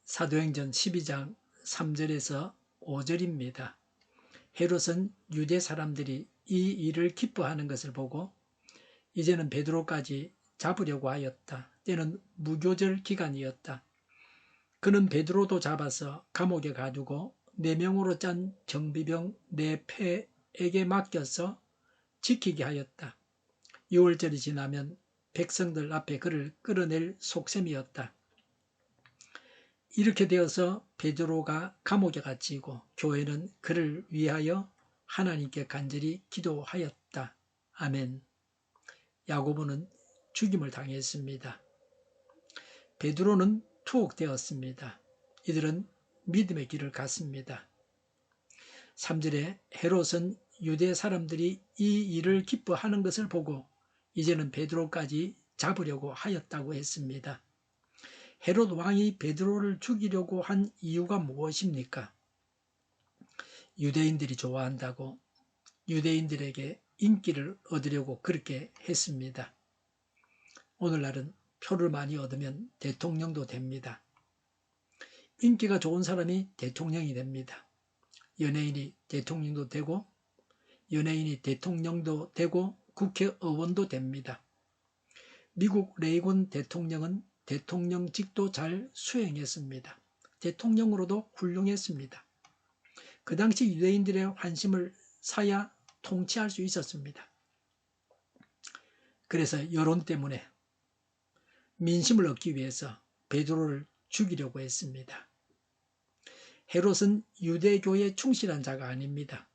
사도행전 12장 3절에서 5절입니다. 헤롯은 유대 사람들이 이 일을 기뻐하는 것을 보고 이제는 베드로까지 잡으려고 하였다. 때는 무교절 기간이었다. 그는 베드로도 잡아서 감옥에 가두고 4명으로 짠 정비병 4패에게 맡겨서 지키게 하였다. 6월절이 지나면 백성들 앞에 그를 끌어낼 속셈이었다. 이렇게 되어서 베드로가 감옥에 갇히고 교회는 그를 위하여 하나님께 간절히 기도하였다. 아멘. 야고보는 죽임을 당했습니다. 베드로는 투옥되었습니다. 이들은 믿음의 길을 갔습니다. 3절에 헤롯은 유대 사람들이 이 일을 기뻐하는 것을 보고 이제는 베드로까지 잡으려고 하였다고 했습니다. 헤롯 왕이 베드로를 죽이려고 한 이유가 무엇입니까? 유대인들이 좋아한다고 유대인들에게 인기를 얻으려고 그렇게 했습니다. 오늘날은 표를 많이 얻으면 대통령도 됩니다. 인기가 좋은 사람이 대통령이 됩니다. 연예인이 대통령도 되고 연예인이 대통령도 되고 국회의원도 됩니다. 미국 레이건 대통령은 대통령직도 잘 수행했습니다. 대통령으로도 훌륭했습니다. 그 당시 유대인들의 환심을 사야 통치할 수 있었습니다. 그래서 여론 때문에 민심을 얻기 위해서 베드로를 죽이려고 했습니다. 헤롯은 유대교에 충실한 자가 아닙니다.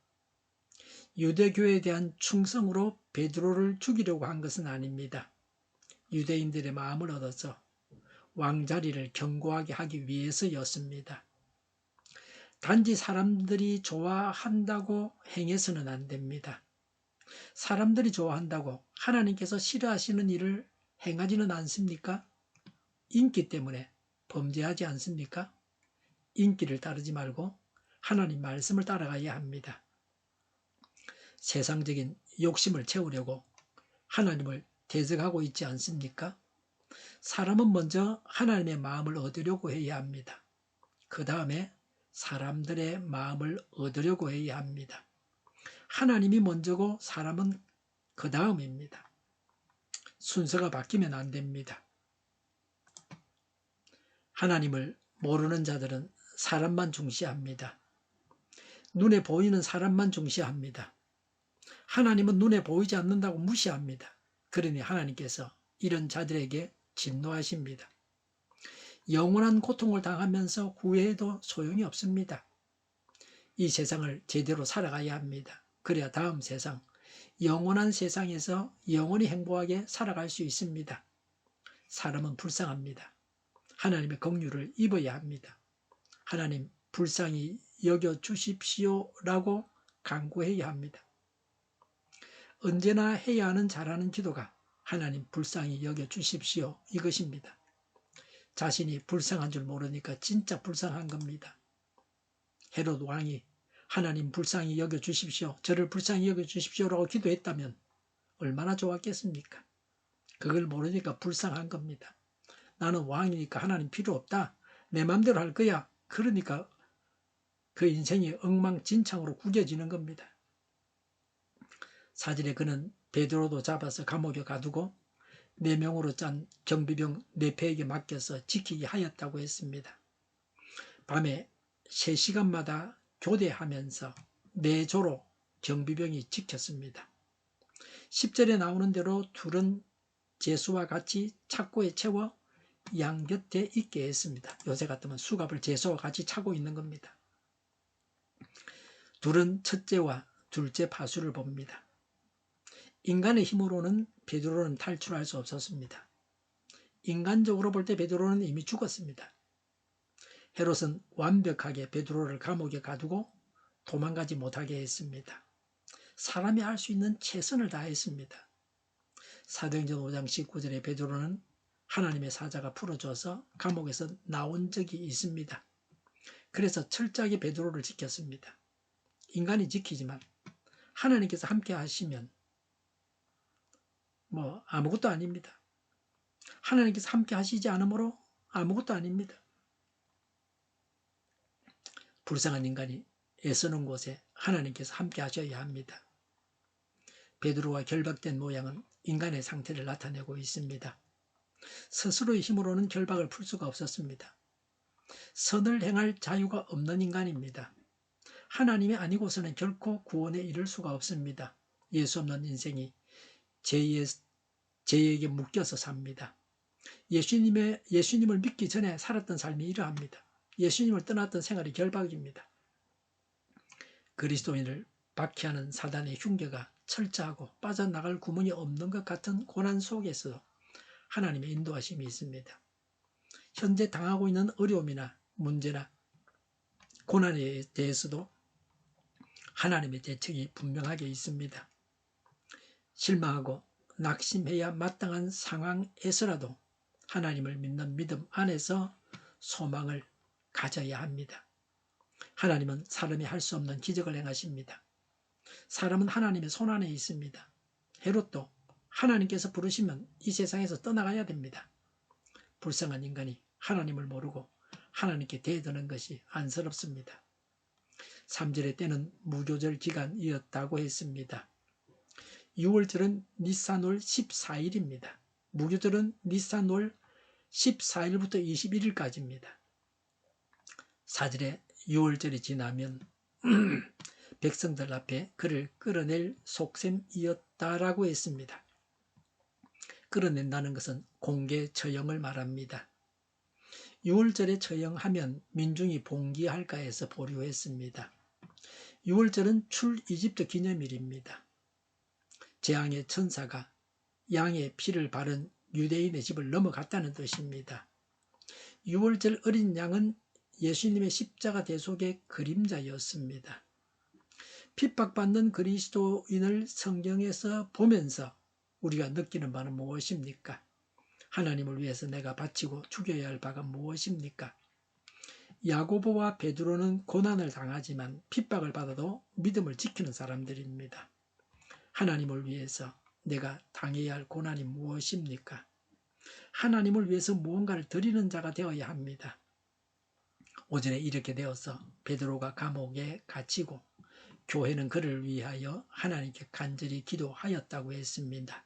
유대교에 대한 충성으로 베드로를 죽이려고 한 것은 아닙니다. 유대인들의 마음을 얻어서 왕자리를 견고하게 하기 위해서였습니다. 단지 사람들이 좋아한다고 행해서는 안 됩니다. 사람들이 좋아한다고 하나님께서 싫어하시는 일을 행하지는 않습니까? 인기 때문에 범죄하지 않습니까? 인기를 따르지 말고 하나님 말씀을 따라가야 합니다. 세상적인 욕심을 채우려고 하나님을 대적하고 있지 않습니까? 사람은 먼저 하나님의 마음을 얻으려고 해야 합니다. 그 다음에 사람들의 마음을 얻으려고 해야 합니다. 하나님이 먼저고 사람은 그 다음입니다. 순서가 바뀌면 안 됩니다. 하나님을 모르는 자들은 사람만 중시합니다. 눈에 보이는 사람만 중시합니다. 하나님은 눈에 보이지 않는다고 무시합니다. 그러니 하나님께서 이런 자들에게 진노하십니다. 영원한 고통을 당하면서 후회해도 소용이 없습니다. 이 세상을 제대로 살아가야 합니다. 그래야 다음 세상, 영원한 세상에서 영원히 행복하게 살아갈 수 있습니다. 사람은 불쌍합니다. 하나님의 긍휼을 입어야 합니다. 하나님 불쌍히 여겨주십시오라고 간구해야 합니다. 언제나 해야 하는 잘하는 기도가 하나님 불쌍히 여겨주십시오 이것입니다. 자신이 불쌍한 줄 모르니까 진짜 불쌍한 겁니다. 헤롯 왕이 하나님 불쌍히 여겨주십시오, 저를 불쌍히 여겨주십시오라고 기도했다면 얼마나 좋았겠습니까? 그걸 모르니까 불쌍한 겁니다. 나는 왕이니까 하나님 필요 없다, 내 맘대로 할 거야. 그러니까 그 인생이 엉망진창으로 구겨지는 겁니다. 사절에 그는 베드로도 잡아서 감옥에 가두고 4명으로 짠 경비병 4패에게 맡겨서 지키게 하였다고 했습니다. 밤에 3시간마다 교대하면서 4조로 경비병이 지켰습니다. 10절에 나오는 대로 둘은 제수와 같이 착고에 채워 양 곁에 있게 했습니다. 요새 같으면 수갑을 제수와 같이 차고 있는 겁니다. 둘은 첫째와 둘째 파수를 봅니다. 인간의 힘으로는 베드로는 탈출할 수 없었습니다. 인간적으로 볼 때 베드로는 이미 죽었습니다. 헤롯은 완벽하게 베드로를 감옥에 가두고 도망가지 못하게 했습니다. 사람이 할 수 있는 최선을 다했습니다. 사도행전 5장 19절에 베드로는 하나님의 사자가 풀어줘서 감옥에서 나온 적이 있습니다. 그래서 철저하게 베드로를 지켰습니다. 인간이 지키지만 하나님께서 함께 하시면 아무것도 아닙니다. 하나님께서 함께 하시지 않으므로 아무것도 아닙니다. 불쌍한 인간이 애쓰는 곳에 하나님께서 함께 하셔야 합니다. 베드로와 결박된 모양은 인간의 상태를 나타내고 있습니다. 스스로의 힘으로는 결박을 풀 수가 없었습니다. 선을 행할 자유가 없는 인간입니다. 하나님이 아니고서는 결코 구원에 이를 수가 없습니다. 예수 없는 인생이 죄에게 묶여서 삽니다. 예수님을 믿기 전에 살았던 삶이 이러합니다. 예수님을 떠났던 생활이 결박입니다. 그리스도인을 박해하는 사단의 흉계가 철저하고 빠져나갈 구멍이 없는 것 같은 고난 속에서 하나님의 인도하심이 있습니다. 현재 당하고 있는 어려움이나 문제나 고난에 대해서도 하나님의 대책이 분명하게 있습니다. 실망하고 낙심해야 마땅한 상황에서라도 하나님을 믿는 믿음 안에서 소망을 가져야 합니다. 하나님은 사람이 할 수 없는 기적을 행하십니다. 사람은 하나님의 손안에 있습니다. 헤롯도 하나님께서 부르시면 이 세상에서 떠나가야 됩니다. 불쌍한 인간이 하나님을 모르고 하나님께 대드는 것이 안쓰럽습니다. 3절의 때는 무교절 기간이었다고 했습니다. 6월절은 니산월 14일입니다. 무교절은 니산월 14일부터 21일까지입니다. 4절에 6월절이 지나면 백성들 앞에 그를 끌어낼 속셈이었다라고 했습니다. 끌어낸다는 것은 공개 처형을 말합니다. 6월절에 처형하면 민중이 봉기할까 해서 보류했습니다. 6월절은 출이집트 기념일입니다. 재앙의 천사가 양의 피를 바른 유대인의 집을 넘어갔다는 뜻입니다. 6월절 어린 양은 예수님의 십자가 대속의 그림자였습니다. 핍박받는 그리스도인을 성경에서 보면서 우리가 느끼는 바는 무엇입니까? 하나님을 위해서 내가 바치고 죽여야 할 바가 무엇입니까? 야고보와 베드로는 고난을 당하지만 핍박을 받아도 믿음을 지키는 사람들입니다. 하나님을 위해서 내가 당해야 할 고난이 무엇입니까? 하나님을 위해서 무언가를 드리는 자가 되어야 합니다. 오전에 이렇게 되어서 베드로가 감옥에 갇히고 교회는 그를 위하여 하나님께 간절히 기도하였다고 했습니다.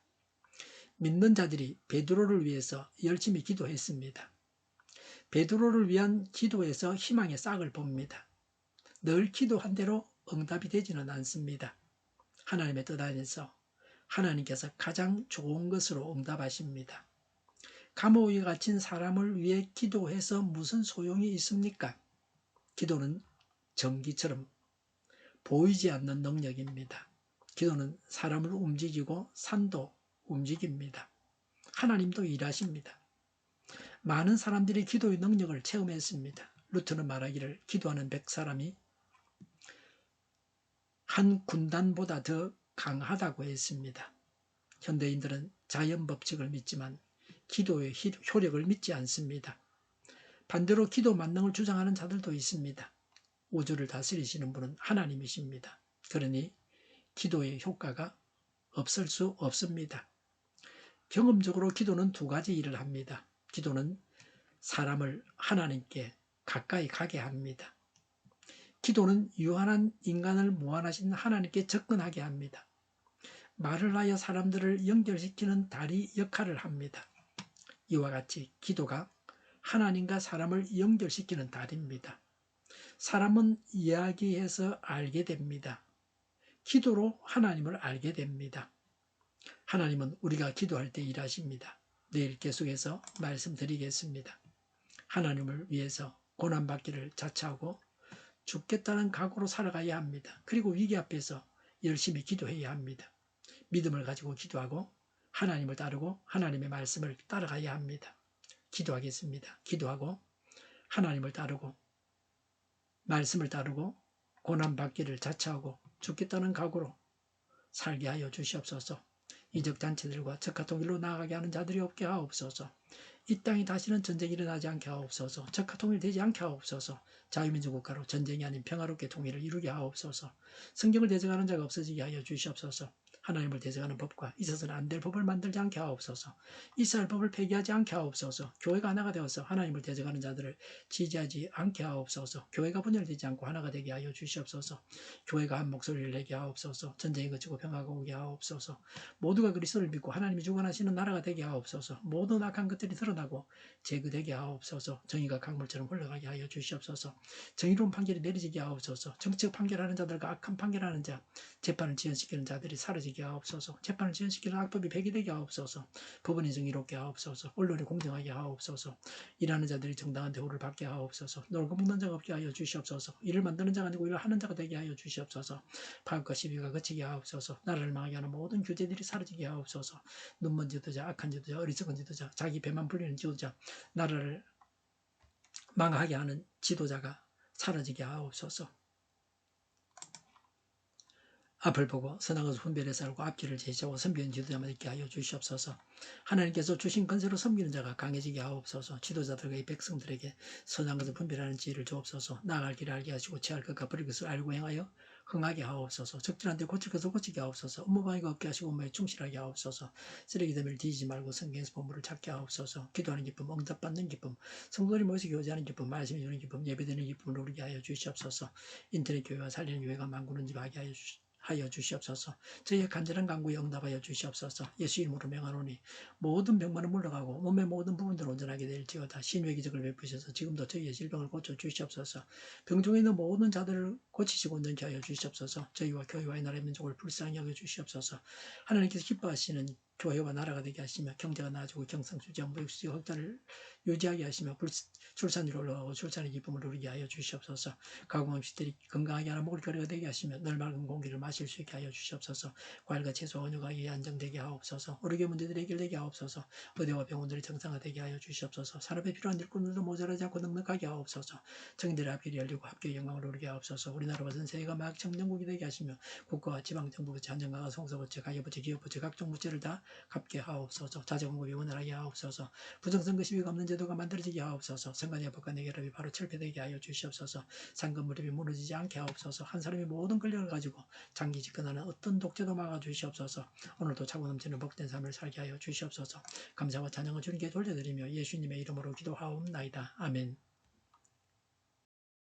믿는 자들이 베드로를 위해서 열심히 기도했습니다. 베드로를 위한 기도에서 희망의 싹을 봅니다. 늘 기도한 대로 응답이 되지는 않습니다. 하나님의 뜻 안에서 하나님께서 가장 좋은 것으로 응답하십니다. 감옥에 갇힌 사람을 위해 기도해서 무슨 소용이 있습니까? 기도는 전기처럼 보이지 않는 능력입니다. 기도는 사람을 움직이고 산도 움직입니다. 하나님도 일하십니다. 많은 사람들이 기도의 능력을 체험했습니다. 루터는 말하기를 기도하는 100사람이 한 군단보다 더 강하다고 했습니다. 현대인들은 자연 법칙을 믿지만 기도의 효력을 믿지 않습니다. 반대로 기도 만능을 주장하는 자들도 있습니다. 우주를 다스리시는 분은 하나님이십니다. 그러니 기도의 효과가 없을 수 없습니다. 경험적으로 기도는 두 가지 일을 합니다. 기도는 사람을 하나님께 가까이 가게 합니다. 기도는 유한한 인간을 무한하신 하나님께 접근하게 합니다. 말을 하여 사람들을 연결시키는 다리 역할을 합니다. 이와 같이 기도가 하나님과 사람을 연결시키는 다리입니다. 사람은 이야기해서 알게 됩니다. 기도로 하나님을 알게 됩니다. 하나님은 우리가 기도할 때 일하십니다. 내일 계속해서 말씀드리겠습니다. 하나님을 위해서 고난받기를 자처하고 죽겠다는 각오로 살아가야 합니다. 그리고 위기 앞에서 열심히 기도해야 합니다. 믿음을 가지고 기도하고 하나님을 따르고 하나님의 말씀을 따라가야 합니다. 기도하겠습니다. 기도하고 하나님을 따르고 말씀을 따르고 고난받기를 자처하고 죽겠다는 각오로 살게 하여 주시옵소서. 이적단체들과 적화통일로 나아가게 하는 자들이 없게 하옵소서. 이 땅에 다시는 전쟁이 일어나지 않게 하옵소서. 적화통일되지 않게 하옵소서. 자유민주 국가로 전쟁이 아닌 평화롭게 통일을 이루게 하옵소서. 성경을 대적하는 자가 없어지게 하여 주시옵소서. 하나님을 대적하는 법과 있어서는 안 될 법을 만들지 않게 하옵소서. 있어야 할 법을 폐기하지 않게 하옵소서. 교회가 하나가 되어서 하나님을 대적하는 자들을 지지하지 않게 하옵소서. 교회가 분열되지 않고 하나가 되게 하여 주시옵소서. 교회가 한 목소리를 내게 하옵소서. 전쟁이 그치고 평화가 오게 하옵소서. 모두가 그리스도를 믿고 하나님이 주관하시는 나라가 되게 하옵소서. 모든 악한 것들이 드러나고 제거되게 하옵소서. 정의가 강물처럼 흘러가게 하여 주시옵소서. 정의로운 판결이 내리지게 하옵소서. 정치적 판결하는 자들과 악한 판결하는 자, 재판을 지연시키는 자들이 사라지게 하옵소서. 재판을 지연시키는 악법이 폐기되게 하옵소서. 법원이 정의롭게 하옵소서. 언론이 공정하게 하옵소서. 일하는 자들이 정당한 대우를 받게 하옵소서. 놀고 먹는 자가 없게 하여 주시옵소서. 일을 만드는 자가 아니고 일을 하는 자가 되게 하여 주시옵소서. 파업과 시비가 그치게 하옵소서. 나라를 망하게 하는 모든 규제들이 사라지게 하옵소서. 눈먼 지도자, 악한 지도자, 어리석은 지도자, 자기 배만 불리는 지도자, 나라를 망하게 하는 지도자가 사라지게 하옵소서. 앞을 보고 선악을 분별해서 알고 앞길을 제시하고 선비한 지도자만 있게 하여 주시옵소서. 하나님께서 주신 건세로 섬기는 자가 강해지게 하옵소서. 지도자들과 이 백성들에게 선한 것을 분별하는 지혜를 주옵소서. 나아갈 길을 알게 하시고 취할 것과 버릴 것을 알고 행하여 흥하게 하옵소서. 적절한 데 고칠 것을 고치게 하옵소서. 업무방해가 없게 하시고 업무에 충실하게 하옵소서. 쓰레기 더미를 뒤지지 말고 성경에서 보물을 찾게 하옵소서. 기도하는 기쁨, 응답받는 기쁨, 성도들이 모여서 교제하는 기쁨, 말씀이 주는 기쁨, 예배드리는 기쁨을 누리게 하여 주시옵소서. 인터넷 교회와 살리는 교회가 만구는 집 하게 하여 주시옵소서. 저희의 간절한 간구에 응답하여 주시옵소서. 예수 이름으로 명하노니 모든 병만은 물러가고 몸의 모든 부분들 온전하게 될지어다. 신유의 기적을 베푸셔서 지금도 저희의 질병을 고쳐 주시옵소서. 병중에 있는 모든 자들을 고치시고 온전케 하여 주시옵소서. 저희와 교회와 이 나라의 민족을 불쌍히 여겨 주시옵소서. 하나님께서 기뻐하시는 교회와 나라가 되게 하시며 경제가 나아지고 경상수지와 무역수지 흑자를 유지하게 하시며 출산율이 올라가고 출산의 기쁨을 누리게 하여 주시옵소서. 가공 음식들이 건강하게 하나 먹을거리가 되게 하시며 늘 맑은 공기를 마실 수 있게 하여 주시옵소서. 과일과 채소와 원유가 이에 안정되게 하옵소서. 의료계 문제들이 해결되게 하옵소서. 의대와 병원들이 정상화되게 하여 주시옵소서. 산업에 필요한 일꾼들도 모자라지 않고 넉넉하게 하옵소서. 정의들의 앞길이 열리고 합계의 영광을 누리게 하옵소서. 우리나라와 전 세계가 마약 청정국이 되게 하시며 국가와 지방정부부처, 안전가가 송소부처, 가계부처, 기업부처, 각종 부처를 다 갚게 하옵소서. 자재공급이 원활하게 하옵소서. 부정선거 시비가 없는 제도가 만들어지게 하옵소서. 선관위와 법관의 결합이 바로 철폐되게 하여 주시옵소서. 상금 무렵이 무너지지 않게 하옵소서. 한 사람이 모든 권력을 가지고 장기 집권하는 어떤 독재도 막아 주시옵소서. 오늘도 차고 넘치는 복된 삶을 살게 하여 주시옵소서. 감사와 찬양을 주님께 돌려드리며 예수님의 이름으로 기도하옵나이다. 아멘.